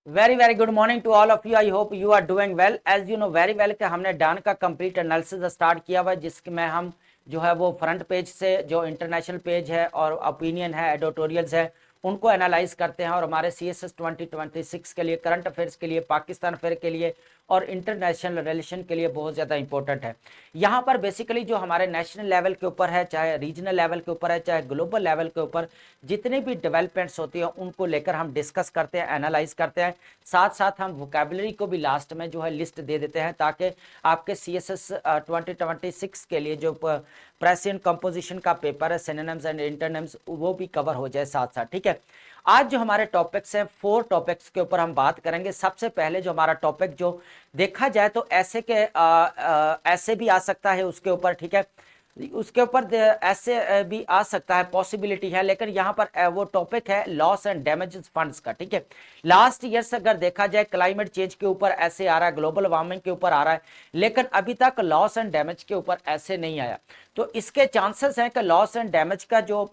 Very very good morning to all of you. I hope you are doing well. As you know very well कि हमने डान का complete analysis start किया हुआ है, जिसमें हम जो है वो फ्रंट पेज से जो इंटरनेशनल पेज है और ओपिनियन है, एडिटोरियल्स है, उनको एनालाइज करते हैं। और हमारे CSS 2026 के लिए, करंट अफेयर्स के लिए, पाकिस्तान अफेयर के लिए और इंटरनेशनल रिलेशन के लिए बहुत ज़्यादा इंपॉर्टेंट है। यहाँ पर बेसिकली जो हमारे नेशनल लेवल के ऊपर है, चाहे रीजनल लेवल के ऊपर है, चाहे ग्लोबल लेवल के ऊपर जितने भी डेवलपमेंट्स होती हैं उनको लेकर हम डिस्कस करते हैं, एनालाइज करते हैं। साथ साथ हम वोकेबलरी को भी लास्ट में जो है लिस्ट दे देते हैं, ताकि आपके CSS 2026 के लिए जो प्रेसिडेंट कंपोजिशन का पेपर है, सिनोनिम्स एंड इंटरनिम्स, वो भी कवर हो जाए साथ साथ। ठीक है, आज जो हमारे टॉपिक्स हैं, 4 टॉपिक्स के ऊपर हम बात करेंगे। सबसे पहले जो हमारा टॉपिक जो देखा जाए तो ऐसे के ऐसे भी आ सकता है उसके ऊपर। ठीक है, उसके ऊपर ऐसे भी आ सकता है, पॉसिबिलिटी है, लेकिन यहाँ पर वो टॉपिक है लॉस एंड डैमेजेस फंड्स का। ठीक है, लास्ट ईयर से अगर देखा जाए क्लाइमेट चेंज के ऊपर ऐसे आ रहा है, ग्लोबल वार्मिंग के ऊपर आ रहा है, लेकिन अभी तक लॉस एंड डैमेज के ऊपर ऐसे नहीं आया। तो इसके चांसेस हैं कि लॉस एंड डैमेज का जो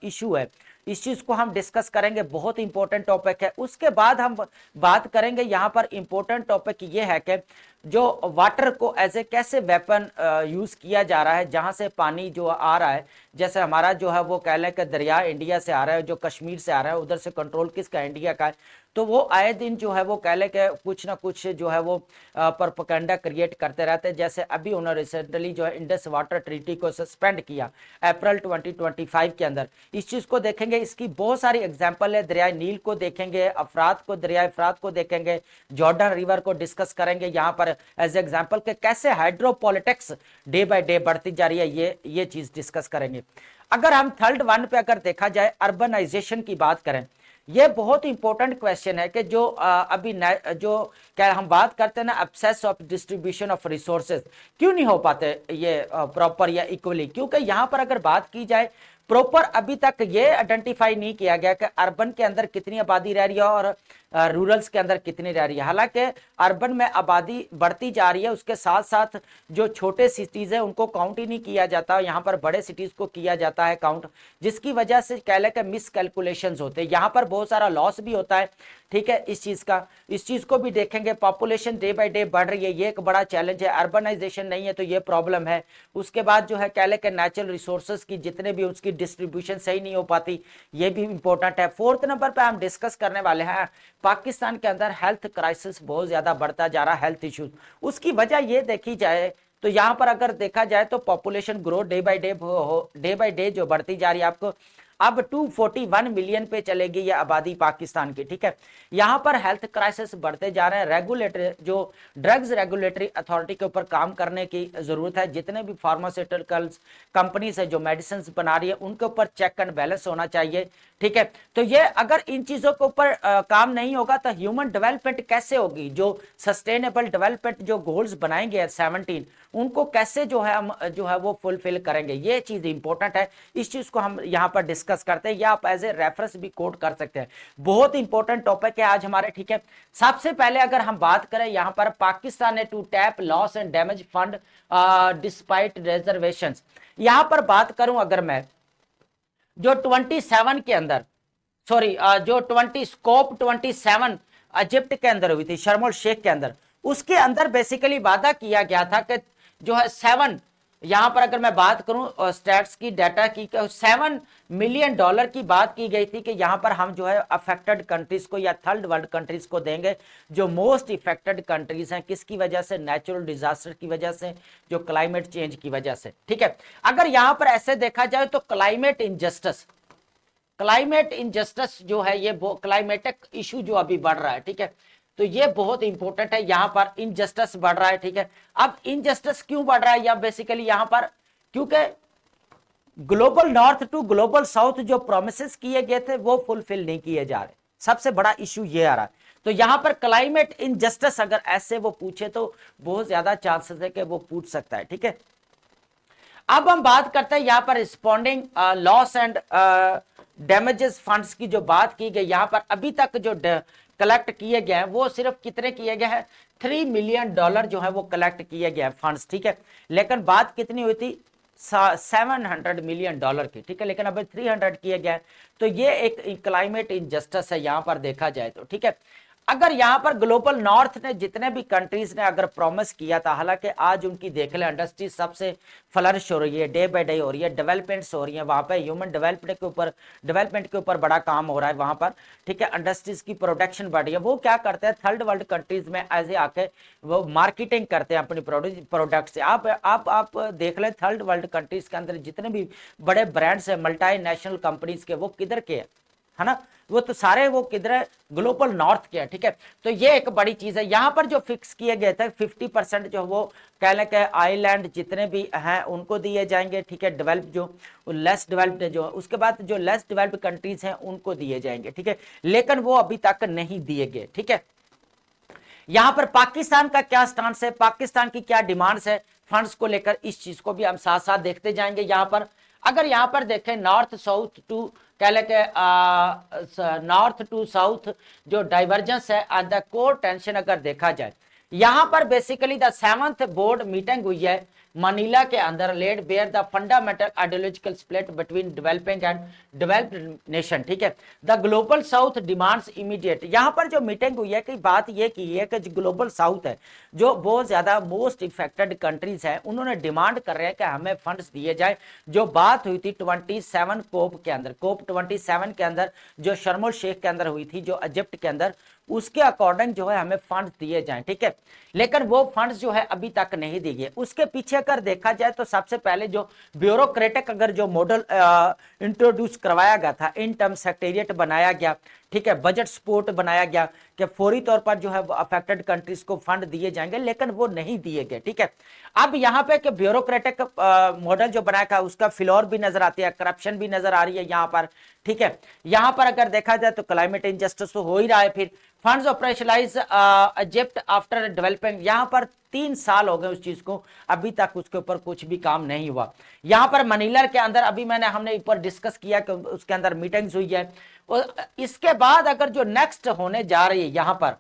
इशू है, इस चीज को हम डिस्कस करेंगे। बहुत इंपॉर्टेंट टॉपिक है। उसके बाद हम बात करेंगे, यहाँ पर इंपॉर्टेंट टॉपिक ये है कि जो वाटर को एज ए कैसे वेपन यूज किया जा रहा है, जहां से पानी जो आ रहा है, जैसे हमारा जो है वो कह लें कि दरिया इंडिया से आ रहा है, जो कश्मीर से आ रहा है, उधर से कंट्रोल किसका, इंडिया का है। तो वो आए दिन जो है वो कह लें कि कुछ ना कुछ जो है वो प्रोपेगेंडा क्रिएट करते रहते हैं। जैसे अभी उन्होंने रिसेंटली जो है इंडस वाटर ट्रीटी को सस्पेंड किया अप्रैल 2025 के अंदर। इस चीज को देखेंगे, इसकी बहुत सारी एग्जाम्पल है। दरिया नील को देखेंगे, अफरात को, दरिया अफरात को देखेंगे, जॉर्डन रिवर को डिस्कस करेंगे यहाँ पर एज एग्जाम्पल के कैसे हाइड्रोपॉलिटिक्स डे बाय डे बढ़ती जा रही है, ये चीज डिस्कस करेंगे। अगर हम थर्ड वन पे अगर देखा जाए, अर्बनाइजेशन की बात करें, ये बहुत इंपॉर्टेंट क्वेश्चन है कि जो अभी जो क्या हम बात करते हैं ना, access of distribution of resources, क्यों नहीं हो पाते ये प्रॉपर या इक्वली? क्योंकि यहाँ पर अगर बात की जाए प्रॉपर, अभी तक ये आइडेंटिफाई नहीं किया गया कि अर्बन के अंदर कितनी आबादी रह रही है और रूरल्स के अंदर कितनी रह रही है। हालांकि अर्बन में आबादी बढ़ती जा रही है, उसके साथ साथ जो छोटे सिटीज है उनको काउंट ही नहीं किया जाता, यहाँ पर बड़े सिटीज को किया जाता है काउंट, जिसकी वजह से कह लें कि मिस कैलकुलेशंस होते हैं, यहाँ पर बहुत सारा लॉस भी होता है। ठीक है, इस चीज को भी देखेंगे। पॉपुलेशन डे बाय डे बढ़ रही है, ये एक बड़ा चैलेंज है। अर्बनाइजेशन नहीं है तो ये प्रॉब्लम है। उसके बाद जो है कह लें कि नेचुरल रिसोर्सेज की जितने भी उसकी डिस्ट्रीब्यूशन सही नहीं हो पाती, ये भी इंपॉर्टेंट है। फोर्थ नंबर पे हम डिस्कस करने वाले हैं, पाकिस्तान के अंदर हेल्थ क्राइसिस बहुत ज्यादा बढ़ता जा रहा है, हेल्थ इश्यूज। उसकी वजह ये देखी जाए तो यहाँ पर अगर देखा जाए तो population growth day by day जो बढ़ती जा रही है, आपको अब 241 मिलियन पे चलेगी ये आबादी पाकिस्तान की। ठीक है, यहाँ पर हेल्थ क्राइसिस बढ़ते जा रहे हैं। रेगुलेटरी जो ड्रग्स रेगुलेटरी अथॉरिटी के ऊपर काम करने की जरूरत है। जितने भी फार्मास्यूटिकल्स कंपनीज है जो मेडिसिन बना रही है, उनके ऊपर चेक एंड बैलेंस होना चाहिए। ठीक है, तो ये अगर इन चीजों के ऊपर काम नहीं होगा तो ह्यूमन डेवलपमेंट कैसे होगी? जो सस्टेनेबल डेवलपमेंट जो गोल्स बनाएंगे 17, उनको कैसे जो है हम जो है वो फुलफिल करेंगे, ये चीज इंपॉर्टेंट है। इस चीज को हम यहाँ पर डिस्कस करते हैं, या आप एज ए रेफरेंस भी कोट कर सकते हैं। बहुत इंपॉर्टेंट टॉपिक है आज हमारे। ठीक है, सबसे पहले अगर हम बात करें यहाँ पर, पाकिस्तान ने to tap loss and damage fund despite reservation, यहाँ पर बात करूं अगर मैं, जो 27 के अंदर, सॉरी जो 27 इजिप्ट के अंदर हुई थी, शर्म शेख के अंदर, उसके अंदर बेसिकली वादा किया गया था कि जो है 7, यहां पर अगर मैं बात करूं स्टैट्स की, डाटा की, $7 मिलियन की बात की गई थी कि यहां पर हम जो है अफेक्टेड कंट्रीज को या थर्ड वर्ल्ड कंट्रीज को देंगे, जो मोस्ट इफेक्टेड कंट्रीज हैं। किसकी वजह से? नेचुरल डिजास्टर की वजह से, जो क्लाइमेट चेंज की वजह से। ठीक है, अगर यहां पर ऐसे देखा जाए तो क्लाइमेट इनजस्टिस जो है, ये क्लाइमेटिक इशू जो अभी बढ़ रहा है, ठीक है, तो ये बहुत इंपॉर्टेंट है। यहां पर इनजस्टिस बढ़ रहा है। ठीक है, अब इनजस्टिस क्यों बढ़ रहा है? या बेसिकली यहां पर क्योंकि global north to global south जो प्रोमिसेस किए गए थे वो फुलफिल नहीं किए जा रहे, सबसे बड़ा इशू ये आ रहा है। तो यहां पर क्लाइमेट इनजस्टिस अगर ऐसे वो पूछे तो बहुत ज्यादा चांसेस है कि वो पूछ सकता है। ठीक है, अब हम बात करते हैं यहाँ पर responding loss and damages funds की जो बात की गई, यहाँ पर अभी तक जो कलेक्ट किए गए हैं वो सिर्फ कितने किए गए हैं? $3 मिलियन जो है वो कलेक्ट किए गए हैं फंड्स। ठीक है, लेकिन बात कितनी हुई थी? $700 मिलियन की। ठीक है, लेकिन अभी 300 किए गए। तो ये एक क्लाइमेट इनजस्टिस है यहाँ पर देखा जाए तो। ठीक है, अगर यहाँ पर ग्लोबल नॉर्थ ने जितने भी कंट्रीज ने अगर प्रॉमिस किया था, हालांकि आज उनकी देख ले इंडस्ट्री सबसे फ्लरिश हो रही है, डे बाय डे हो रही है, डेवलपमेंट्स हो रही है, वहां पे ह्यूमन डेवलपमेंट के ऊपर बड़ा काम हो रहा है वहां पर, ठीक है, इंडस्ट्रीज की प्रोडक्शन बढ़ रही है। वो क्या करते हैं, थर्ड वर्ल्ड कंट्रीज में ऐसे आके वो मार्केटिंग करते हैं अपनी प्रोडक्ट से। आप देख ले थर्ड वर्ल्ड कंट्रीज के अंदर जितने भी बड़े ब्रांड्स है मल्टी नेशनल कंपनीज के, वो किधर के है ना, वो तो सारे वो किधर है, ग्लोबल नॉर्थ के है, ठीक है। तो ये एक बड़ी चीज है। यहां पर जो फिक्स किए गए थे 50% जो वो कह लें कि आइलैंड जितने भी हैं उनको दिए जाएंगे, ठीक है, डेवलप जो लेस डेवलप्ड जो, उसके बाद जो लेस डेवलप्ड कंट्रीज हैं उनको दिए जाएंगे, ठीक है, लेकिन वो अभी तक नहीं दिए गए, ठीक है। यहां पर पाकिस्तान का क्या स्टांस है, पाकिस्तान की क्या डिमांड्स है फंड्स को लेकर, इस चीज को भी हम साथ साथ देखते जाएंगे। यहां पर अगर यहां पर देखें नॉर्थ साउथ टू कह ले के नॉर्थ टू साउथ जो डाइवर्जेंस है द कोर टेंशन अगर देखा जाए, यहां पर basically the 7th board meeting हुई है मनीला के अंदर, laid bare the fundamental ideological split between developing and developed nation, ठीक है। The global south demands immediate, यहां पर जो मीटिंग हुई है कि बात ये की है कि ग्लोबल साउथ है जो बहुत ज्यादा मोस्ट इफेक्टेड कंट्रीज है, उन्होंने डिमांड कर रहे हैं कि हमें फंड्स दिए जाए। जो बात हुई थी 27 कोप के अंदर, कोप 27 के अंदर जो शर्म शेख के अंदर हुई थी, जो इजिप्ट के अंदर, उसके अकॉर्डिंग जो है हमें फंड्स दिए जाएं, ठीक है, लेकिन वो फंड्स जो है अभी तक नहीं दिए गए। उसके पीछे अगर देखा जाए तो सबसे पहले जो ब्यूरोक्रेटिक अगर जो मॉडल इंट्रोड्यूस करवाया गया था, इन टर्म सेक्रेटेरिएट बनाया गया, ठीक है, बजट सपोर्ट बनाया गया कि फौरी तौर पर जो है अफेक्टेड कंट्रीज को फंड दिए जाएंगे, लेकिन वो नहीं दिए गए, ठीक है। अब यहाँ पे कि ब्यूरोक्रेटिक मॉडल जो बनाया था उसका फ्लॉर भी नजर आती है, करप्शन भी नजर आ रही है यहाँ पर, ठीक है। यहाँ पर अगर देखा जाए तो क्लाइमेट इंजस्टिस तो हो ही रहा है। फिर funds operationalise Egypt after developing, यहाँ पर 3 साल हो गए उस चीज को, अभी तक उसके ऊपर कुछ भी काम नहीं हुआ। यहाँ पर मनीला के अंदर अभी हमने ऊपर डिस्कस किया कि उसके अंदर मीटिंग्स हुई है, और इसके बाद अगर जो नेक्स्ट होने जा रही है यहां पर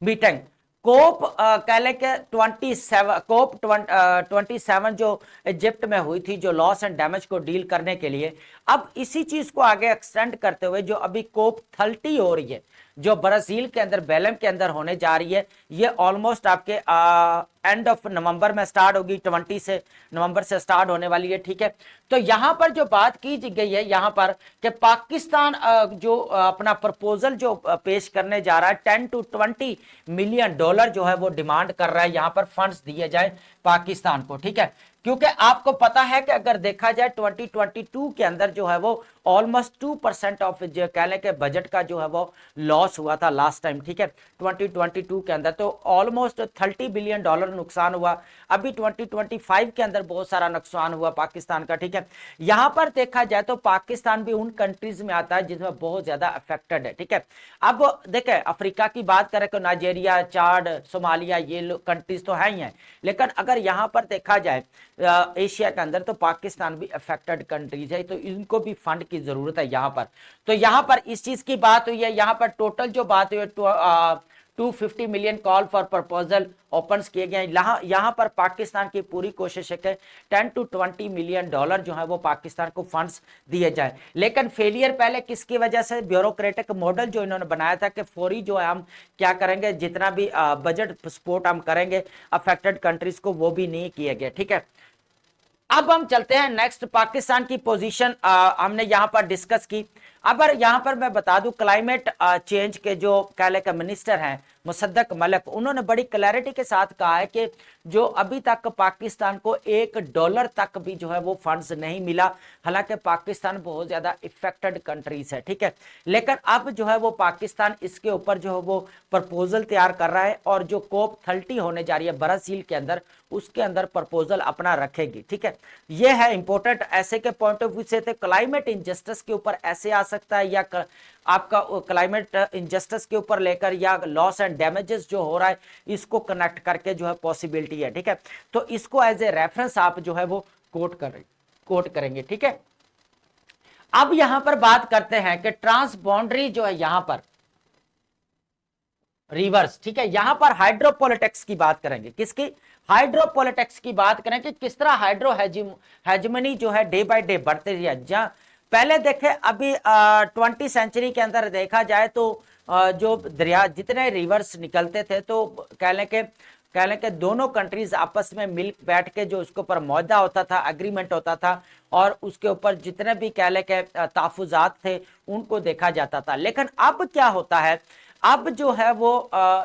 मीटिंग कोप कह ले के 27 जो इजिप्ट में हुई थी, जो लॉस एंड डैमेज को डील करने के लिए, अब इसी चीज को आगे एक्सटेंड करते हुए जो अभी कोप 30 हो रही है जो ब्राजील के अंदर बेलम के अंदर होने जा रही है, ये ऑलमोस्ट आपके एंड ऑफ नवंबर में स्टार्ट होगी, 20 से नवंबर से स्टार्ट होने वाली है, ठीक है। तो यहां पर जो बात की गई है यहां पर कि पाकिस्तान जो अपना प्रपोजल जो पेश करने जा रहा है, 10 to 20 मिलियन डॉलर जो है वो डिमांड कर रहा है यहां पर फंड्स दिए जाए पाकिस्तान को, ठीक है। क्योंकि आपको पता है कि अगर देखा जाए 2022 के अंदर जो है वो ऑलमोस्ट 2% ऑफ जो कह लें कि बजट का जो है वो लॉस हुआ था लास्ट टाइम, ठीक है, 2022 के अंदर, तो ऑलमोस्ट 30 बिलियन डॉलर नुकसान हुआ। अभी 2025 के अंदर बहुत सारा नुकसान हुआ पाकिस्तान का, ठीक है। यहां पर देखा जाए तो पाकिस्तान भी उन कंट्रीज में आता है जिसमें बहुत ज्यादा अफेक्टेड है, ठीक है। अब देखें अफ्रीका की बात करें तो नाइजीरिया, चाड, सोमालिया, ये कंट्रीज तो है ही है, लेकिन अगर यहां पर देखा जाए एशिया के अंदर तो पाकिस्तान भी अफेक्टेड कंट्रीज है, तो इनको भी फंड की जरूरत है यहां पर। तो यहां पर इस चीज की बात हुई है, यहां पर टोटल जो बात हुई है 250 million call for proposal open किए गए। यहां पर पाकिस्तान की पूरी कोशिश है कि 10 to 20 मिलियन डॉलर जो है वो पाकिस्तान को फंड्स दिए जाए, लेकिन फेलियर पहले किसकी वजह से, ब्यूरोक्रेटिक मॉडल जो इन्होंने बनाया था कि फौरी जो है हम क्या करेंगे, जितना भी बजट सपोर्ट हम करेंगे अफेक्टेड कंट्रीज को, वो भी नहीं किए गए, ठीक है। अब हम चलते हैं नेक्स्ट, पाकिस्तान की पोजीशन हमने यहां पर डिस्कस की। अब यहां पर मैं बता दूं क्लाइमेट चेंज के जो कहले का मिनिस्टर हैं मुसद्दक मलिक, उन्होंने बड़ी क्लैरिटी के साथ कहा है कि जो अभी तक पाकिस्तान को $1 तक भी जो है वो फंड्स नहीं मिला, हालांकि पाकिस्तान बहुत ज्यादा इफेक्टेड कंट्रीज है, ठीक है, लेकिन अब जो है वो पाकिस्तान इसके ऊपर जो है वो प्रपोजल तैयार कर रहा है, और जो कोप 30 होने जा रही है ब्राजील के अंदर, उसके अंदर प्रपोजल अपना रखेगी, ठीक है। ये है इंपॉर्टेंट, ऐसे के पॉइंट ऑफ व्यू से थे क्लाइमेट इंजस्टिस के ऊपर ऐसे आ सकता है, या आपका क्लाइमेट इंजस्टिस के ऊपर लेकर, या लॉस एंड डैमेजेस जो हो रहा है इसको कनेक्ट करके जो है पॉसिबिलिटी है, ठीक है। तो इसको एज ए रेफरेंस आप जो है वो कोट करेंगे, ठीक है। अब यहां पर बात करते हैं कि ट्रांस बाउंड्री जो है यहां पर रिवर्स, ठीक है, यहां पर हाइड्रोपॉलिटिक्स की बात करेंगे, किसकी, हाइड्रोपॉलिटिक्स की बात करें कि किस तरह हाइड्रो हेजमनी जो है डे बाय डे बढ़ते रही है। जहां पहले देखे अभी 20 सेंचुरी के अंदर देखा जाए तो जो दरिया जितने रिवर्स निकलते थे, तो कह लें कि दोनों कंट्रीज आपस में मिल बैठ के जो उसके ऊपर मुआहदा होता था, एग्रीमेंट होता था, और उसके ऊपर जितने भी कह लें कि तहफुजात थे उनको देखा जाता था। लेकिन अब क्या होता है, अब जो है वो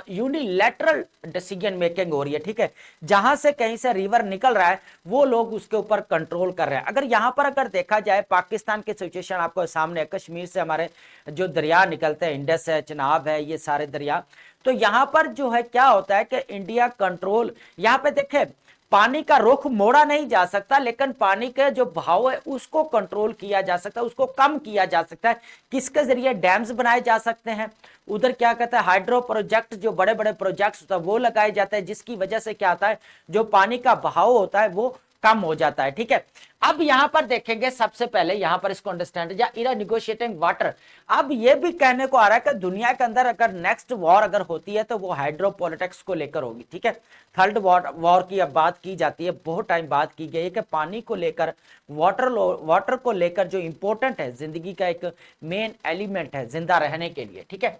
यूनिलैटरल डिसीजन मेकिंग हो रही है, ठीक है। जहां से कहीं से रिवर निकल रहा है वो लोग उसके ऊपर कंट्रोल कर रहे हैं। अगर यहां पर अगर देखा जाए पाकिस्तान की सिचुएशन आपको सामने है, कश्मीर से हमारे जो दरिया निकलते हैं, इंडस है, चिनाब है, ये सारे दरिया, तो यहां पर जो है क्या होता है कि इंडिया कंट्रोल, यहां पे देखे पानी का रुख मोड़ा नहीं जा सकता, लेकिन पानी के जो बहाव है उसको कंट्रोल किया जा सकता है, उसको कम किया जा सकता है। किसके जरिए? डैम्स बनाए जा सकते हैं, उधर क्या कहता है हाइड्रो प्रोजेक्ट, जो बड़े बड़े प्रोजेक्ट्स होता है वो लगाए जाते हैं, जिसकी वजह से क्या आता है, जो पानी का बहाव होता है वो कम हो जाता है, ठीक है। अब यहां पर देखेंगे सबसे पहले यहां पर इसको अंडरस्टैंड या इरा निगोशिएटिंग वाटर। अब ये भी कहने को आ रहा है कि दुनिया के अंदर अगर नेक्स्ट वॉर अगर होती है तो वो हाइड्रोपॉलिटिक्स को लेकर होगी, ठीक है। थर्ड वॉर की अब बात की जाती है, बहुत टाइम बात की गई है कि पानी को लेकर, वाटर को लेकर जो इंपॉर्टेंट है, जिंदगी का एक मेन एलिमेंट है जिंदा रहने के लिए, ठीक है।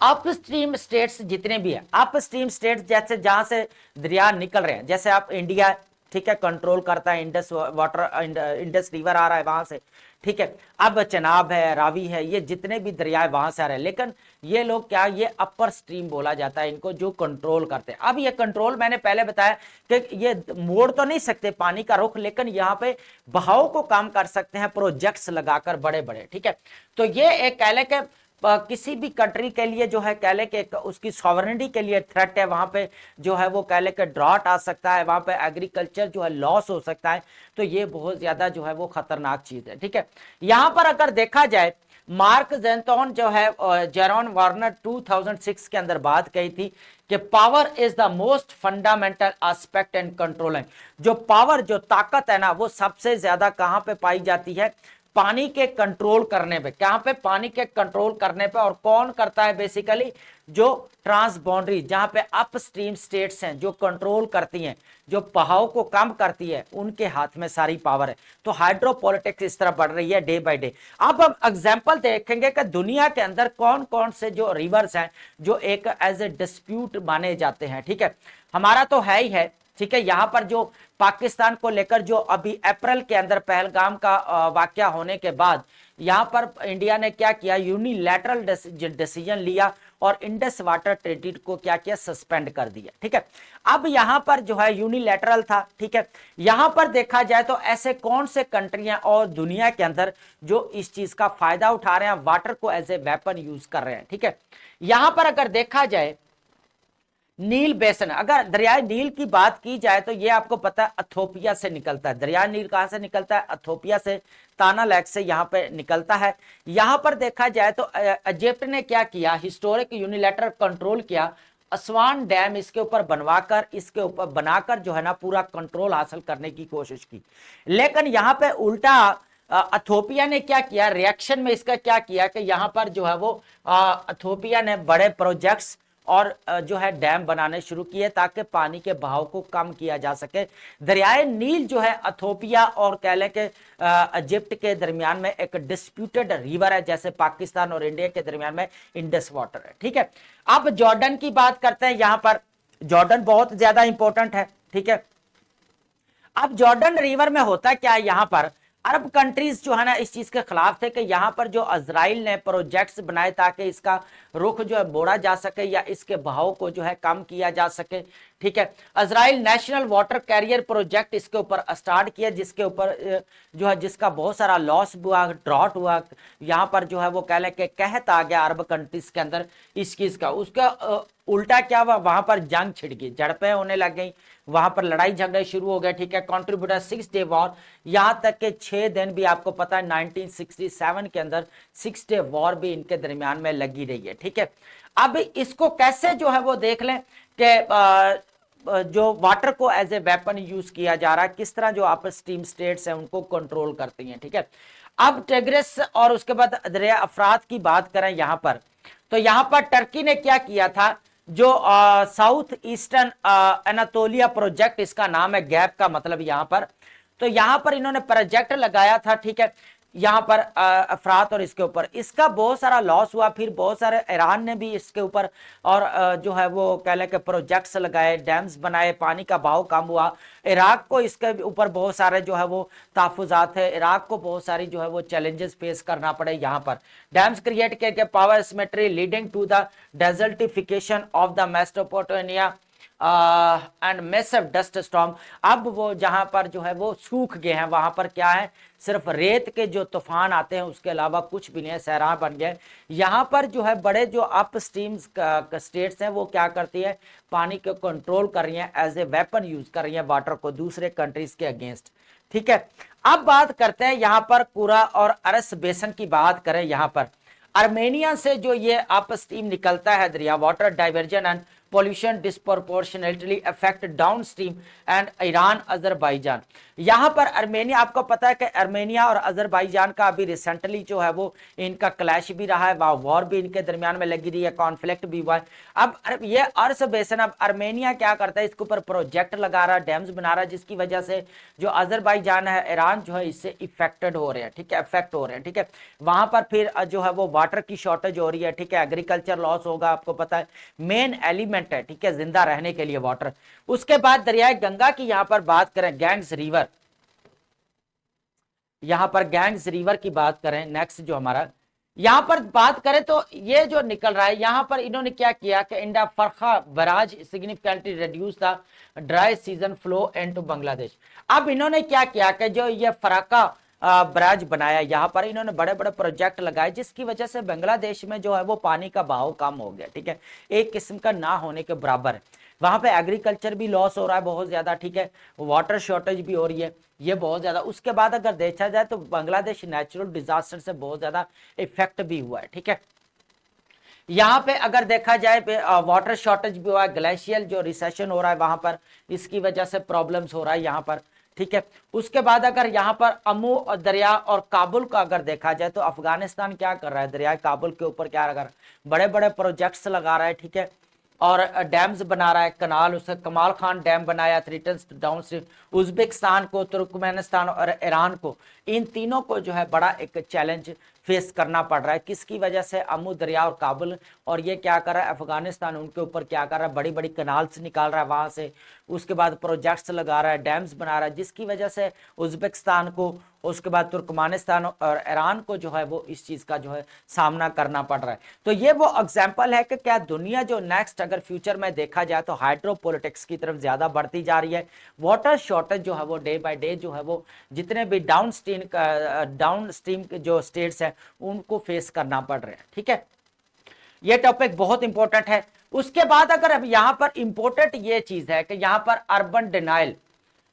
अपस्ट्रीम स्टेट्स जितने भी है, अपस्ट्रीम स्टेट्स जैसे जहां से दरिया निकल रहे हैं, जैसे आप इंडिया, ठीक है, कंट्रोल करता है, इंडस वाटर, इंडस रिवर आ रहा है वहां से, ठीक है। अब चनाब है, रावी है, ये जितने भी दरिया वहां से आ रहे हैं, लेकिन ये लोग क्या, ये अपर स्ट्रीम बोला जाता है इनको, जो कंट्रोल करते हैं। अब ये कंट्रोल मैंने पहले बताया कि ये मोड़ तो नहीं सकते पानी का रुख, लेकिन यहाँ पे बहाव को कम कर सकते हैं प्रोजेक्ट्स लगाकर बड़े बड़े, ठीक है। तो ये एक कह ले के किसी भी कंट्री के लिए जो है कह ले कि उसकी सॉवरेनिटी के लिए थ्रेट है, वहां पे जो है वो कह ले कि ड्रॉट आ सकता है, वहां पे एग्रीकल्चर जो है लॉस हो सकता है, तो ये बहुत ज्यादा जो है वो खतरनाक चीज है, ठीक है। यहां पर अगर देखा जाए, मार्क जेंटोन जो है जेरोन वार्नर 2006 के अंदर बात कही थी कि power is the most fundamental aspect in controlling. जो पावर, जो ताकत है ना, वो सबसे ज्यादा कहां पे पाई जाती है? पानी के कंट्रोल करने पे। कहां पे? पानी के कंट्रोल करने पे। और कौन करता है? बेसिकली जो ट्रांस बाउंड्री, जहां पे अपस्ट्रीम स्टेट्स हैं जो कंट्रोल करती हैं, जो बहाव को कम करती है, उनके हाथ में सारी पावर है। तो हाइड्रोपॉलिटिक्स इस तरह बढ़ रही है डे बाय डे। अब हम एग्जांपल देखेंगे कि दुनिया के अंदर कौन कौन से जो रिवर्स हैं जो एक एज ए डिस्प्यूट माने जाते हैं, ठीक है। हमारा तो है ही है, ठीक है। यहां पर जो पाकिस्तान को लेकर जो अभी अप्रैल के अंदर पहलगाम का वाकया होने के बाद यहां पर इंडिया ने क्या किया, यूनिलैटरल डिसीजन लिया और इंडस वाटर ट्रीटी को क्या किया, सस्पेंड कर दिया, ठीक है। अब यहां पर जो है यूनिलैटरल था, ठीक है। यहां पर देखा जाए तो ऐसे कौन से कंट्रियां और दुनिया के अंदर जो इस चीज का फायदा उठा रहे हैं, वाटर को एज ए वेपन यूज कर रहे हैं, ठीक है। यहां पर अगर देखा जाए नील बेसन, अगर दरियाई नील की बात की जाए तो ये आपको पता है इथोपिया से निकलता है। दरियाई नील कहां से निकलता है? इथोपिया से, ताना लेक से यहाँ पे निकलता है। यहां पर देखा जाए तो इजिप्ट ने क्या किया, हिस्टोरिक यूनिलैटरल कंट्रोल किया, असवान डैम इसके ऊपर बनवाकर, इसके ऊपर बनाकर जो है ना पूरा कंट्रोल हासिल करने की कोशिश की। लेकिन यहाँ पे उल्टा इथोपिया ने क्या किया, रिएक्शन में इसका क्या किया कि यहाँ पर जो है वो इथोपिया ने बड़े प्रोजेक्ट्स और जो है डैम बनाने शुरू किए ताकि पानी के बहाव को कम किया जा सके। दरियाए नील जो है इथोपिया और कह लें कि इजिप्ट के दरमियान में एक डिस्प्यूटेड रिवर है, जैसे पाकिस्तान और इंडिया के दरमियान में इंडस वाटर है, ठीक है। अब जॉर्डन की बात करते हैं। यहां पर जॉर्डन बहुत ज्यादा इंपॉर्टेंट है, ठीक है। अब जॉर्डन रिवर में होता क्या है, यहां पर अरब कंट्रीज जो है ना इस चीज के खिलाफ थे कि यहां पर जो इजराइल ने प्रोजेक्ट्स बनाए ताकि इसका रुख जो है मोड़ा जा सके या इसके बहाव को जो है कम किया जा सके, ठीक है। Israel national water career project इसके ऊपर स्टार्ट किया, जिसके ऊपर जो है जिसका बहुत सारा लॉस हुआ, ड्रॉट हुआ, यहाँ पर जो है वो कह लें कि कहत आ गया अरब कंट्रीज के अंदर इस चीज का। उसका उल्टा क्या हुआ, वहां पर जंग छिड़ गई, झड़पें होने लग गई, वहां पर लड़ाई झगड़े शुरू हो गए, ठीक है। कंट्रीब्यूटर 6 डे वॉर, यहां तक के 6 दिन भी आपको पता है 1967 के अंदर 6 डे वॉर भी इनके दरमियान में लगी रही है, ठीक है। अब इसको कैसे जो है वो देख लें कि जो वाटर को एज ए वेपन यूज किया जा रहा है, किस तरह जो अपस्ट्रीम स्टेट्स हैं उनको कंट्रोल करती हैं, ठीक है। अब टिग्रिस और उसके बाद दरिया अफरात की बात करें यहां पर, तो यहां पर टर्की ने क्या किया था, जो साउथ ईस्टर्न एनातोलिया प्रोजेक्ट इसका नाम है, गैप का मतलब यहां पर, तो यहां पर इन्होंने प्रोजेक्ट लगाया था, ठीक है। यहाँ पर अफरात और इसके ऊपर, इसका बहुत सारा लॉस हुआ। फिर बहुत सारे ईरान ने भी इसके ऊपर और जो है वो कह लें कि प्रोजेक्ट्स लगाए, डैम्स बनाए, पानी का बहाव कम हुआ। इराक को इसके ऊपर बहुत सारे जो है वो तहफुजात है, इराक को बहुत सारी जो है वो चैलेंजेस फेस करना पड़े। यहाँ पर डैम्स क्रिएट करके power symmetry leading to the desertification of the Mesopotamia and massive dust storm. अब वो जहां पर जो है वो सूख गए हैं, वहां पर क्या है, सिर्फ रेत के जो तूफान आते हैं, उसके अलावा कुछ भी नहीं है, सहरा बन गए। यहाँ पर जो है बड़े जो अप स्ट्रीम स्टेट्स हैं वो क्या करती है, पानी को कंट्रोल कर रही हैं, एज ए वेपन यूज कर रही हैं वाटर को दूसरे कंट्रीज के अगेंस्ट। ठीक है, अब बात करते हैं यहाँ पर कुरा और अरस बेसन की बात करें। यहाँ पर आर्मेनिया से जो ये अप स्ट्रीम निकलता है दरिया, water diversion and pollution disproportionately affect downstream and Iran Azerbaijan. यहां पर आर्मेनिया, आपको पता है कि आर्मेनिया और अजरबैजान का अभी रिसेंटली जो है वो इनका क्लैश भी रहा है, वॉर भी इनके दरमियान में लगी रही है, कॉन्फ्लिक्ट भी हुआ है। अब ये अर्स बेसन, अब आर्मेनिया क्या करता है, इसके ऊपर प्रोजेक्ट लगा रहा है, डैम्स बना रहा है, जिसकी वजह से जो अजरबैजान है, ईरान जो है इससे इफेक्टेड हो रहे हैं। ठीक है, इफेक्ट हो रहे हैं। ठीक है, वहां पर फिर जो है वो वाटर की शॉर्टेज हो रही है। ठीक है, एग्रीकल्चर लॉस होगा, आपको पता है मेन एलिमेंट है, ठीक है, जिंदा रहने के लिए वाटर। उसके बाद दरियाए गंगा की यहां पर बात करें, गैंग्स रिवर, यहां पर गैंग्स रिवर की बात करें, नेक्स्ट जो हमारा यहां पर बात करें तो ये जो निकल रहा है, यहां पर इन्होंने क्या किया कि इंडा Farakka barrage significantly reduce the dry season flow into Bangladesh. अब इन्होंने क्या किया कि जो ये फराका बराज बनाया, यहाँ पर इन्होंने बड़े बड़े प्रोजेक्ट लगाए, जिसकी वजह से बांग्लादेश में जो है वो पानी का बहाव कम हो गया। ठीक है, एक किस्म का ना होने के बराबर है। वहां पे एग्रीकल्चर भी लॉस हो रहा है बहुत ज्यादा। ठीक है, वाटर शॉर्टेज भी हो रही है, ये बहुत ज्यादा। उसके बाद अगर देखा जाए तो बांग्लादेश नेचुरल डिजास्टर से बहुत ज्यादा इफेक्ट भी हुआ है। ठीक है, यहाँ पे अगर देखा जाए वाटर शॉर्टेज भी हुआ है, ग्लेशियल जो रिसेशन हो रहा है वहां पर, इसकी वजह से प्रॉब्लम्स हो रहा है यहाँ पर। ठीक है, उसके बाद अगर यहाँ पर अमू और दरिया और काबुल का अगर देखा जाए तो अफगानिस्तान क्या कर रहा है, दरिया काबुल के ऊपर क्या लगा रहा है, बड़े बड़े प्रोजेक्ट्स लगा रहा है। ठीक है, और डैम्स बना रहा है, कनाल, उसका कमाल खान डैम बनाया, थ्रीटन्स डाउन स्ट्रीम। उज्बेकिस्तान को, तुर्कमेनिस्तान और ईरान को, इन तीनों को जो है बड़ा एक चैलेंज फेस करना पड़ रहा है। किसकी वजह से, अमू दरिया और काबुल। और ये क्या कर रहा है, अफगानिस्तान उनके ऊपर क्या कर रहा है, बड़ी बड़ी कनाल्स निकाल रहा है वहां से, उसके बाद प्रोजेक्ट्स लगा रहा है, डैम्स बना रहा है, जिसकी वजह से उज्बेकिस्तान को, उसके बाद तुर्कमानिस्तान और ईरान को जो है वो इस चीज का जो है सामना करना पड़ रहा है। तो ये वो एग्जाम्पल है कि क्या दुनिया जो नेक्स्ट अगर फ्यूचर में देखा जाए तो हाइड्रोपोलिटिक्स की तरफ ज्यादा बढ़ती जा रही है। वाटर शॉर्टेज जो है वो डे बाय डे जो है वो जितने भी डाउन स्ट्रीम के जो स्टेट्स हैं उनको फेस करना पड़ रहे हैं। ठीक है, ये टॉपिक बहुत इंपॉर्टेंट है। उसके बाद अगर अब यहां पर इंपॉर्टेंट ये चीज है कि यहां पर अर्बन डिनाइल,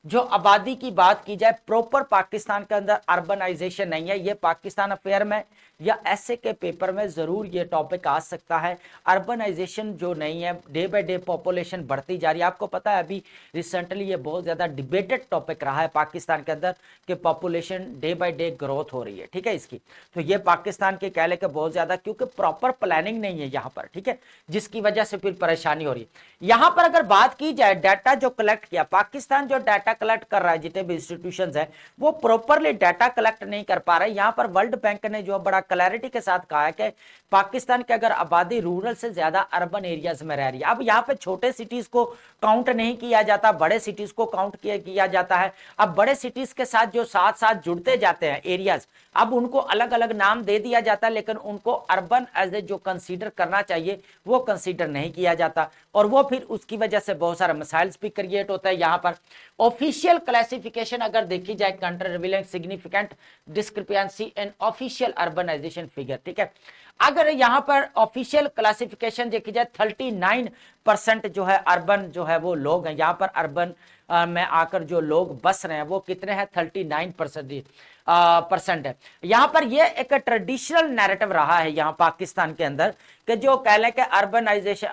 जो आबादी की बात की जाए, प्रॉपर पाकिस्तान के अंदर अर्बनाइजेशन नहीं है। ये पाकिस्तान अफेयर में या ऐसे के पेपर में जरूर ये टॉपिक आ सकता है। अर्बनाइजेशन जो नहीं है, डे बाय डे पॉपुलेशन बढ़ती जा रही है। आपको पता है अभी रिसेंटली ये बहुत ज्यादा डिबेटेड टॉपिक रहा है पाकिस्तान के अंदर कि population day by day growth हो रही है। ठीक है, इसकी तो ये पाकिस्तान के कह ले के बहुत ज्यादा, क्योंकि प्रॉपर प्लानिंग नहीं है यहाँ पर। ठीक है, जिसकी वजह से फिर परेशानी हो रही है। यहाँ पर अगर बात की जाए डाटा जो कलेक्ट किया, पाकिस्तान जो डाटा कलेक्ट कर रहा है, जितने भी इंस्टीट्यूशंस है वो प्रॉपरली डाटा कलेक्ट नहीं कर पा रहे। यहां पर वर्ल्ड बैंक ने जो बड़ा क्लैरिटी के साथ कहा है कि पाकिस्तान की अगर आबादी रूरल से ज्यादा अर्बन एरियाज में रह रही है। अब यहां पे छोटे सिटीज को काउंट नहीं किया जाता, बड़े सिटीज को काउंट किया जाता है। अब बड़े सिटीज के साथ जो साथ साथ जुड़ते जाते हैं एरियाज, अब उनको अलग अलग नाम दे दिया जाता है, लेकिन उनको अर्बन एज ए जो कंसीडर करना चाहिए वो कंसीडर नहीं किया जाता, और वो फिर उसकी वजह से बहुत सारा मसाइल भी क्रिएट होता है। यहाँ पर ऑफिशियल क्लासिफिकेशन अगर देखी जाए, country revealing significant discrepancy in official urbanisation figure. ठीक है, अगर यहां पर ऑफिशियल क्लासिफिकेशन देखी जाए 39% जो है अर्बन जो है वो लोग हैं। यहां पर अर्बन में आकर जो लोग बस रहे हैं वो कितने हैं, 39% है। यहां पर ये एक ट्रेडिशनल नैरेटिव रहा है यहाँ पाकिस्तान के अंदर कि जो कह लें कि अर्बनाइजेशन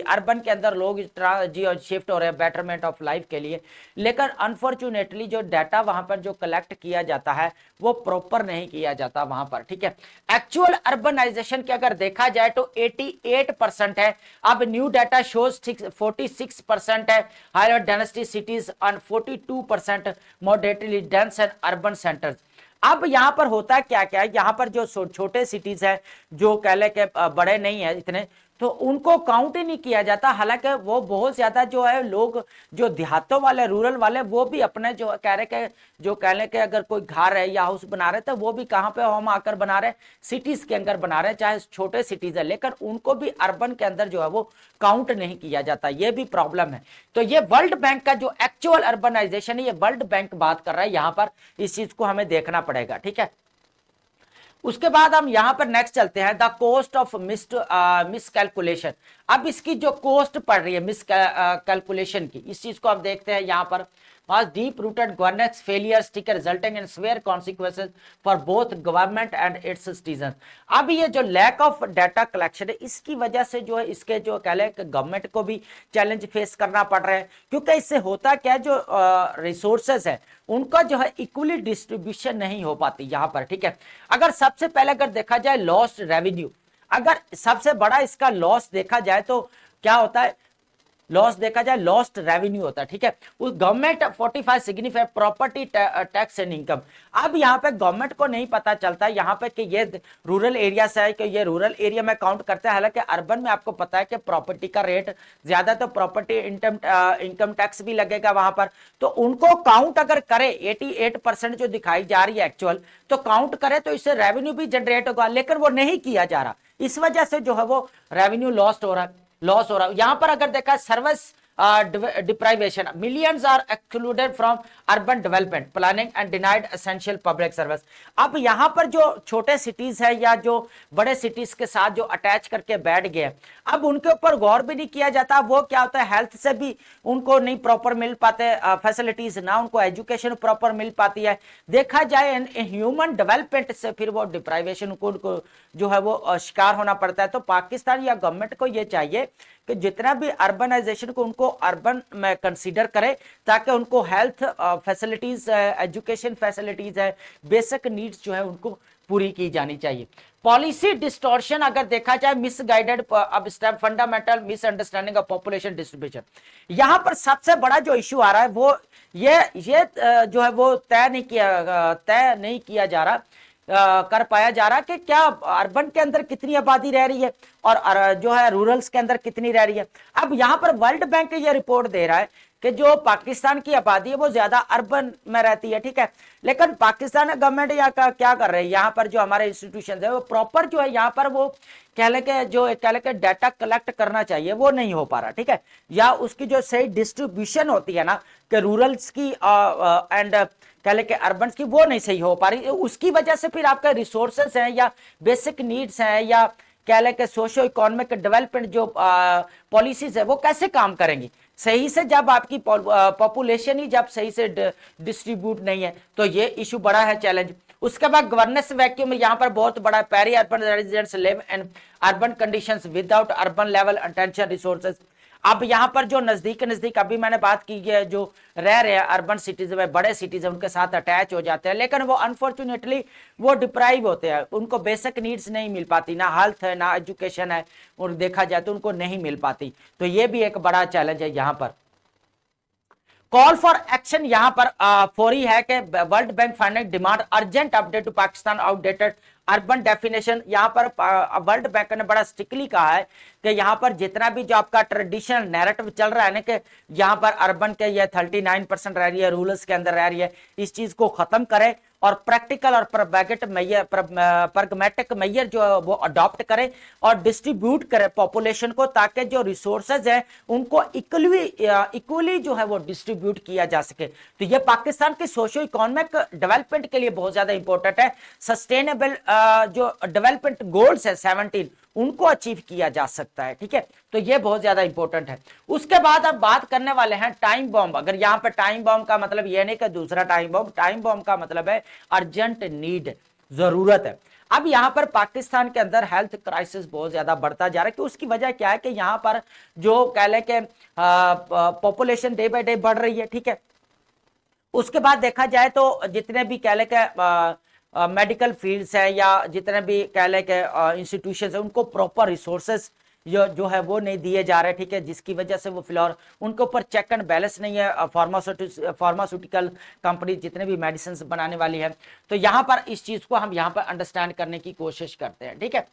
अर्बन के अंदर लोग शिफ्ट हो रहे हैं बेटरमेंट ऑफ लाइफ के लिए, लेकिन अनफॉर्चुनेटली जो डाटा वहां पर जो कलेक्ट किया जाता है वो प्रॉपर नहीं किया जाता वहां पर। ठीक है, एक्चुअल अर्बनाइजेशन की अगर देखा जाए तो 88% है। अब न्यू डाटा शोज 46% है higher density cities and 42% moderately dense and urban centres. अब यहाँ पर होता क्या क्या है, यहाँ पर जो छोटे सिटीज है जो कह ले के बड़े नहीं है इतने, तो उनको काउंट ही नहीं किया जाता। हालांकि वो बहुत ज्यादा जो है लोग जो देहातों वाले रूरल वाले वो भी अपने जो कह रहे के जो कह ले के अगर कोई घर है या हाउस बना रहे तो वो भी कहाँ पे होम आकर बना रहे, सिटीज के अंदर बना रहे, चाहे छोटे सिटीज है, लेकिन उनको भी अर्बन के अंदर जो है वो काउंट नहीं किया जाता, ये भी प्रॉब्लम है। तो ये वर्ल्ड बैंक का जो एक्चुअल अर्बनाइजेशन है, ये वर्ल्ड बैंक बात कर रहा है यहाँ पर, इस चीज को हमें देखना पड़ेगा, ठीक है। उसके बाद हम यहां पर नेक्स्ट चलते हैं, the cost of miscalculation. अब इसकी जो कोस्ट पड़ रही है मिस कैलकुलेशन की, इस चीज को आप देखते हैं यहां पर, डीप रूटेड गवर्नेंस फेलियर्स, ठीक है, resulting in swear consequences for both government and it's citizen. अब ये जो लैक ऑफ डाटा कलेक्शन है, इसकी वजह से जो है इसके जो कह लें गवर्नमेंट को भी चैलेंज फेस करना पड़ रहा है, क्योंकि इससे होता क्या है, जो रिसोर्सेज है उनका जो है इक्वली डिस्ट्रीब्यूशन नहीं हो पाती यहां पर, ठीक है। अगर सबसे पहले अगर देखा जाए लॉस्ट रेवेन्यू, अगर सबसे बड़ा इसका लॉस देखा जाए तो क्या होता है, लॉस देखा जाए लॉस्ट रेवेन्यू होता है, ठीक है। उस government 45 signified property tax and income. अब यहाँ पे गवर्नमेंट को नहीं पता चलता यहाँ पे कि ये रूरल एरिया से है, कि ये रूरल एरिया में काउंट करते हैं, हालांकि अर्बन में आपको पता है कि प्रॉपर्टी का रेट ज्यादा, तो प्रॉपर्टी इनकम टैक्स भी लगेगा वहां पर, तो उनको काउंट अगर करे 88% जो दिखाई जा रही है एक्चुअल, तो काउंट करे तो इससे रेवेन्यू भी जनरेट होगा, लेकिन वो नहीं किया जा रहा, इस वजह से जो है वो रेवेन्यू लॉस हो रहा है। यहां पर अगर देखा service deprivation, millions are excluded from urban development planning and denied essential public service. अब यहां पर जो छोटे सिटीज है या जो बड़े सिटीज के साथ जो अटैच करके बैठ गए, अब उनके ऊपर गौर भी नहीं किया जाता। वो क्या होता है, हेल्थ से भी उनको नहीं प्रॉपर मिल पाते फैसिलिटीज, ना उनको एजुकेशन प्रॉपर मिल पाती है। देखा जाए ह्यूमन डेवलपमेंट से फिर वो डिप्राइवेशन को जो है वो शिकार होना पड़ता है। तो पाकिस्तान या गवर्नमेंट को ये चाहिए कि जितना भी अर्बनाइजेशन को उनको अर्बन में कंसीडर करे, ताकि उनको हेल्थ फैसिलिटीज, एजुकेशन फैसिलिटीज है, बेसिक नीड्स जो है उनको पूरी की जानी चाहिए। पॉलिसी डिस्टॉर्शन अगर देखा जाए, मिसगाइडेड अब step, fundamental misunderstanding of population distribution, यहां पर सबसे बड़ा जो इश्यू आ रहा है वो ये जो है वो तय नहीं किया जा रहा, कर पाया जा रहा कि क्या अर्बन के अंदर कितनी आबादी रह रही है और जो है रूरल्स के अंदर कितनी रह रही है। अब यहां पर वर्ल्ड बैंक ये रिपोर्ट दे रहा है कि जो पाकिस्तान की आबादी है वो ज्यादा अर्बन में रहती है, ठीक है, लेकिन पाकिस्तान गवर्नमेंट यहाँ का क्या कर रहे हैं, यहाँ पर जो हमारे इंस्टीट्यूशन है वो प्रॉपर जो है यहाँ पर वो कह लेके डाटा कलेक्ट करना चाहिए, वो नहीं हो पा रहा, ठीक है, या उसकी जो सही डिस्ट्रीब्यूशन होती है ना कि रूरल्स की एंड कह लेके अर्बन की, वो नहीं सही हो पा रही। उसकी वजह से फिर आपका रिसोर्सेस हैं या बेसिक नीड्स हैं या कह लेके सोशो इकोनॉमिक डेवलपमेंट जो पॉलिसीज है वो कैसे काम करेंगी सही से, जब आपकी पॉपुलेशन ही जब सही से डिस्ट्रीब्यूट नहीं है, तो ये इशू बड़ा है चैलेंज। उसके बाद गवर्नेंस वैक्यूम यहाँ पर बहुत बड़ा, peri urban residents live in urban conditions without urban level attention resources. अब यहाँ पर जो नजदीक अभी मैंने बात की है, जो रह रहे हैं अर्बन सिटीज में, बड़े सिटीज है, उनके साथ अटैच हो जाते हैं, लेकिन वो अनफॉर्चुनेटली वो डिप्राइव होते हैं, उनको बेसिक नीड्स नहीं मिल पाती, ना हेल्थ है ना एजुकेशन है, और देखा जाए तो उनको नहीं मिल पाती। तो ये भी एक बड़ा चैलेंज है यहाँ पर। कॉल फॉर एक्शन यहाँ पर फौरी है कि World Bank finance demand urgent update to Pakistan outdated urban definition. यहाँ पर वर्ल्ड बैंक ने बड़ा स्ट्रिक्टली कहा है कि यहाँ पर जितना भी जो आपका ट्रेडिशनल नैरेटिव चल रहा है ना कि यहाँ पर अर्बन के ये 39% रह रही है, रूरल्स के अंदर रह रही है, इस चीज को खत्म करे और प्रैक्टिकल और प्रगमेटिक मेजर जो है वो अडॉप्ट करे और डिस्ट्रीब्यूट करे पॉपुलेशन को, ताकि जो रिसोर्सेज है उनको इक्वली जो है वो डिस्ट्रीब्यूट किया जा सके। तो ये पाकिस्तान की सोशो इकोनॉमिक डेवलपमेंट के लिए बहुत ज्यादा इंपॉर्टेंट है। सस्टेनेबल जो डेवलपमेंट गोल्स है 17, उनको अचीव किया जा सकता है, ठीक है, तो ये बहुत ज्यादा इंपॉर्टेंट है। उसके बाद अब बात करने वाले हैं टाइम बॉम्ब। अगर यहाँ पे टाइम बॉम्ब का मतलब ये नहीं कि दूसरा टाइम बॉम्ब का मतलब है अर्जेंट नीड, जरूरत है। अब यहाँ पर पाकिस्तान के अंदर हेल्थ क्राइसिस बहुत ज्यादा बढ़ता जा रहा है कि उसकी वजह क्या है कि यहाँ पर जो कह ले के पॉपुलेशन डे बाय डे बढ़ रही है, ठीक है। उसके बाद देखा जाए तो जितने भी कह ले के मेडिकल फील्ड्स है या जितने भी कह ले के इंस्टीट्यूशन है, उनको प्रॉपर रिसोर्सेस जो है वो नहीं दिए जा रहे, ठीक है, जिसकी वजह से वो फिलहाल उनके ऊपर चेक एंड बैलेंस नहीं है, फार्मास्यूटिकल कंपनी जितने भी मेडिसिन बनाने वाली है। तो यहाँ पर इस चीज को हम यहाँ पर अंडरस्टैंड करने की कोशिश करते हैं, ठीक है।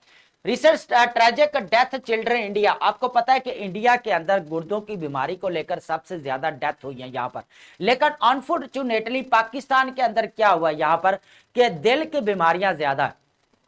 Research tragic death children India, आपको पता है कि इंडिया के अंदर गुर्दों की बीमारी को लेकर सबसे ज्यादा डेथ हुई है यहाँ पर, लेकिन अनफॉर्चुनेटली पाकिस्तान के अंदर क्या हुआ यहाँ पर कि दिल की बीमारियां ज्यादा,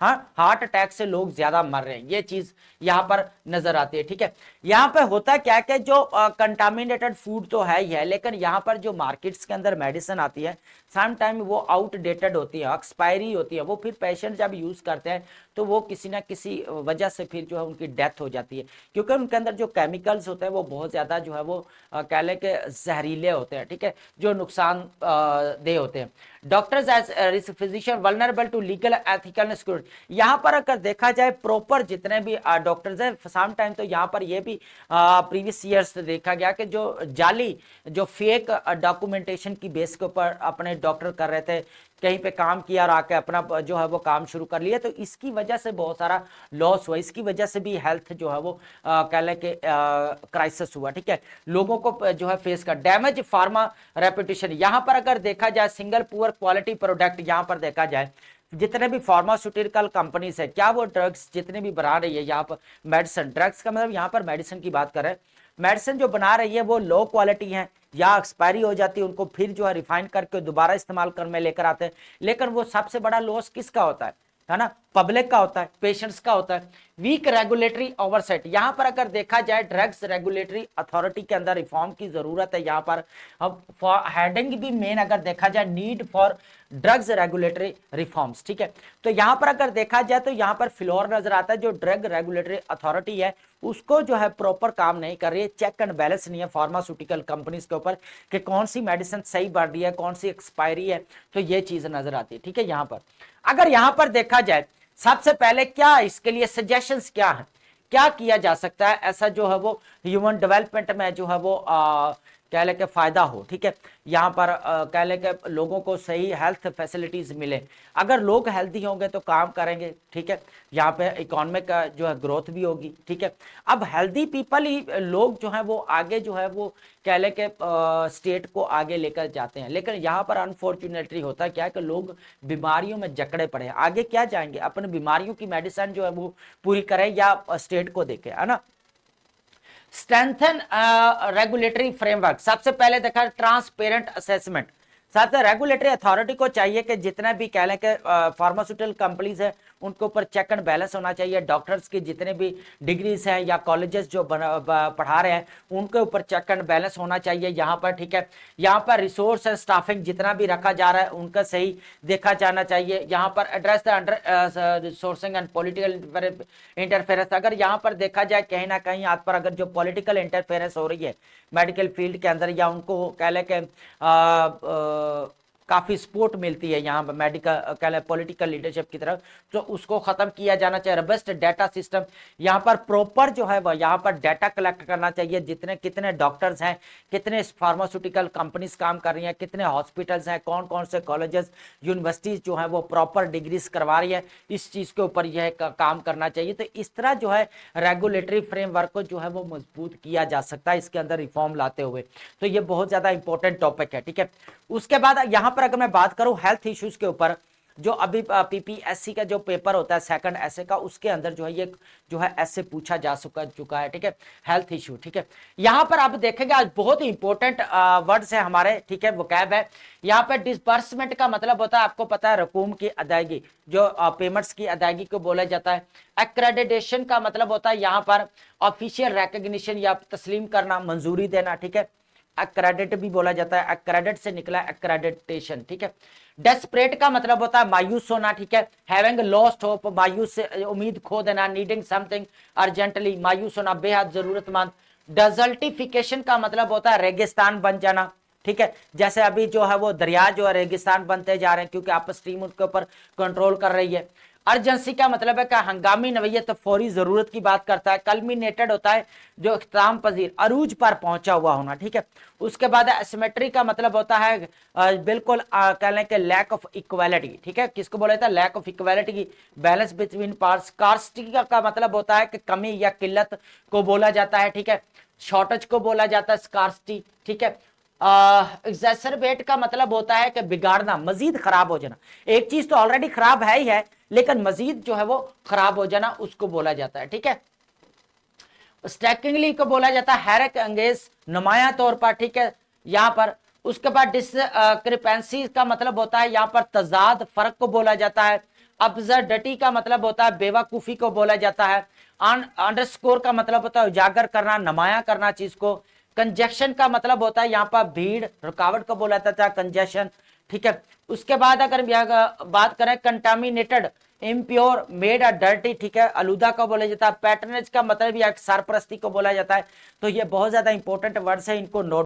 हाँ, हार्ट अटैक से लोग ज्यादा मर रहे हैं, ये चीज यहाँ पर नजर आती है, ठीक है। यहाँ पे होता क्या कि जो कंटामिनेटेड फूड तो है ही है, लेकिन यहाँ पर जो मार्केट्स के अंदर मेडिसिन आती है सम टाइम वो आउटडेटेड होती है, एक्सपायरी होती है, वो फिर पेशेंट जब यूज करते हैं तो वो किसी ना किसी वजह से फिर जो है उनकी डेथ हो जाती है, क्योंकि उनके अंदर जो केमिकल्स होते हैं वो बहुत ज्यादा जो है वो कह लें कि जहरीले होते हैं, ठीक है, जो नुकसान दे होते हैं। Doctors as physician vulnerable to legal ethical security, यहाँ पर अगर देखा जाए प्रॉपर जितने भी डॉक्टर्स हैं सम टाइम तो यहाँ पर ये भी प्रीवियस ईयर्स देखा गया कि जो जाली जो फेक डॉक्यूमेंटेशन की बेस के ऊपर अपने डॉक्टर कर रहे थे, कहीं पे काम किया और आके अपना जो है वो काम शुरू कर लिया, तो इसकी वजह से बहुत सारा लॉस हुआ, इसकी वजह से भी हेल्थ जो है वो कह लें कि क्राइसिस हुआ, ठीक है, लोगों को जो है फेस कर डैमेज फार्मा रेपुटेशन। यहाँ पर अगर देखा जाए सिंगल पुअर क्वालिटी प्रोडक्ट, यहाँ पर देखा जाए जितने भी फार्मास्यूटिकल कंपनीज है, क्या वो ड्रग्स जितने भी बना रही है यहाँ पर मेडिसिन, ड्रग्स का मतलब यहाँ पर मेडिसिन की बात करें, मेडिसिन जो बना रही है वो लो क्वालिटी है या एक्सपायरी हो जाती है, उनको फिर जो है रिफाइन करके दोबारा इस्तेमाल कर में लेकर आते हैं, लेकिन वो सबसे बड़ा लॉस किसका होता है ना, पब्लिक का होता है, पेशेंट्स का होता है। वीक रेगुलेटरी ओवरसेट, यहां पर अगर देखा जाए ड्रग्स रेगुलेटरी अथॉरिटी के अंदर रिफॉर्म की जरूरत है, यहां पर अब हेडिंग भी मेन अगर देखा जाए need for drugs regulatory reforms, ठीक है। तो यहां पर अगर देखा जाए तो यहां पर फ्लोर नजर आता है, जो ड्रग रेगुलेटरी अथॉरिटी है उसको जो है प्रॉपर काम नहीं कर रही है, चेक एंड बैलेंस नहीं है फार्मास्यूटिकल कंपनीज के ऊपर कि कौन सी मेडिसिन सही बढ़ रही है, कौन सी एक्सपायरी है, तो ये चीज नजर आती है, ठीक है। यहां पर अगर यहां पर देखा जाए सबसे पहले क्या इसके लिए सजेशंस क्या है, क्या किया जा सकता है ऐसा जो है वो ह्यूमन डेवलपमेंट में जो है वो कह ले के फायदा हो, ठीक है। यहाँ पर कह ले के लोगों को सही हेल्थ फैसिलिटीज मिले, अगर लोग हेल्दी होंगे तो काम करेंगे, ठीक है, यहाँ पे इकोनॉमिक जो है ग्रोथ भी होगी, ठीक है। अब हेल्दी पीपल ही लोग जो है वो आगे जो है वो कह ले के स्टेट को आगे लेकर जाते हैं, लेकिन यहाँ पर अनफॉर्चुनेटली होता है क्या है कि लोग बीमारियों में जकड़े पड़े हैं, आगे क्या जाएंगे, अपने बीमारियों की मेडिसिन जो है वो पूरी करें या स्टेट को देखें, है ना। स्ट्रेंथन रेगुलेटरी फ्रेमवर्क, सबसे पहले देखा ट्रांसपेरेंट असेसमेंट, साथ में रेगुलेटरी अथॉरिटी को चाहिए कि जितना भी कह लें कि फार्मास्यूटिकल कंपनीज है उनके ऊपर चेक एंड बैलेंस होना चाहिए, डॉक्टर्स की जितने भी डिग्रीज हैं या कॉलेजेस जो पढ़ा रहे हैं उनके ऊपर चेक एंड बैलेंस होना चाहिए यहाँ पर, ठीक है। यहाँ पर रिसोर्स एंड स्टाफिंग जितना भी रखा जा रहा है उनका सही देखा जाना चाहिए, यहाँ पर address the under resourcing and political interference, अगर यहाँ पर देखा जाए कहीं ना कहीं आज पर अगर जो पॉलिटिकल इंटरफेरेंस हो रही है मेडिकल फील्ड के अंदर या उनको कह लें कि काफी सपोर्ट मिलती है यहाँ पर मेडिकल कह लें पॉलिटिकल लीडरशिप की तरफ, तो उसको खत्म किया जाना चाहिए। रोबस्ट डाटा सिस्टम, यहाँ पर प्रॉपर जो है वह यहाँ पर डाटा कलेक्ट करना चाहिए, जितने कितने डॉक्टर्स हैं, कितने फार्मास्यूटिकल कंपनीज काम कर रही हैं, कितने हॉस्पिटल्स हैं, कौन कौन से कॉलेजेस यूनिवर्सिटीज जो है वो प्रॉपर डिग्रीज करवा रही है, इस चीज के ऊपर यह काम करना चाहिए। तो इस तरह जो है रेगुलेटरी फ्रेमवर्क को जो है वो मजबूत किया जा सकता है इसके अंदर रिफॉर्म लाते हुए, तो ये बहुत ज्यादा इंपॉर्टेंट टॉपिक है, ठीक है। उसके बाद यहाँ पर अगर मैं बात करूं हेल्थ इश्यूज के ऊपर, जो अभी पीपीएससी का जो पेपर होता है सेकंड ऐसे का, उसके अंदर जो है ये जो है ऐसे पूछा जा चुका है, ठीक है, हेल्थ इशू, ठीक है। यहां पर आप देखेंगे आज बहुत ही इंपॉर्टेंट वर्ड्स है हमारे, ठीक है, वोकैब है। यहाँ पे डिसबर्समेंट का मतलब होता है, आपको पता है, रकूम की अदायगी, जो पेमेंट्स की अदायगी को बोला जाता है। एक्रेडिटेशन का मतलब होता है यहाँ पर ऑफिशियल रिकॉग्निशन या तस्लीम करना, मंजूरी देना, ठीक है, एक्रेडिट भी बोला जाता है, एक्रेडिट से निकला एक्रेडिटेशन, ठीक है। डेस्परेट का मतलब होता है मायूस होना, ठीक है, हैविंग लॉस्ट होप, मायूस से उम्मीद खो देना, नीडिंग समथिंग अर्जेंटली, मायूस होना, बेहद जरूरतमंद। डेजर्टिफिकेशन का मतलब होता है रेगिस्तान बन जाना, ठीक है, जैसे अभी जो है वो दरिया जो है रेगिस्तान बनते जा रहे हैं क्योंकि अपस्ट्रीम उनके ऊपर कंट्रोल कर रही है। अर्जेंसी का मतलब है कि हंगामी नवैयत, फौरी जरूरत की बात करता है। कल्मिनेटेड होता है जो इख्तिताम पजीर, अरूज पर पहुंचा हुआ होना, ठीक है। उसके बाद एसिमेट्री का मतलब होता है बिल्कुल कह लें कि लैक ऑफ इक्वालिटी, ठीक है। किसको बोला जाता है? लैक ऑफ इक्वालिटी की, बैलेंस बिटवीन पार्ट्स। स्कार्सिटी का मतलब होता है कि कमी या किल्लत को बोला जाता है, ठीक है। शॉर्टेज को बोला जाता है स्कार्सिटी, ठीक है। एग्जैसरबेट का मतलब होता है कि बिगाड़ना, मजीद खराब हो जाना। एक चीज तो ऑलरेडी खराब है ही है, लेकिन मजीद जो है वो खराब हो जाना, उसको बोला जाता है, ठीक है। स्टैकिंगली को बोला जाता है हैरक अंगेज, नुमाया तौर पर, ठीक है, यहां पर। उसके बाद डिस्क्रिपेंसी का मतलब होता है यहां पर तजाद, फर्क को बोला जाता है। अब्सर्डिटी का मतलब होता है बेवकूफी को बोला जाता है। अंडरस्कोर का मतलब होता है उजागर करना, नुमाया करना चीज को। कंजेक्शन का मतलब होता है यहाँ पर भीड़, रुकावट को बोला जाता है कंजेशन, ठीक है। उसके बाद अगर बात करें contaminated, impure, made a dirty, ठीक है, अलूदा को बोला जाता है। पैटर्नेज का मतलब सरपरस्ती को बोला जाता है। तो ये बहुत ज्यादा इंपॉर्टेंट वर्ड्स है, इनको नोट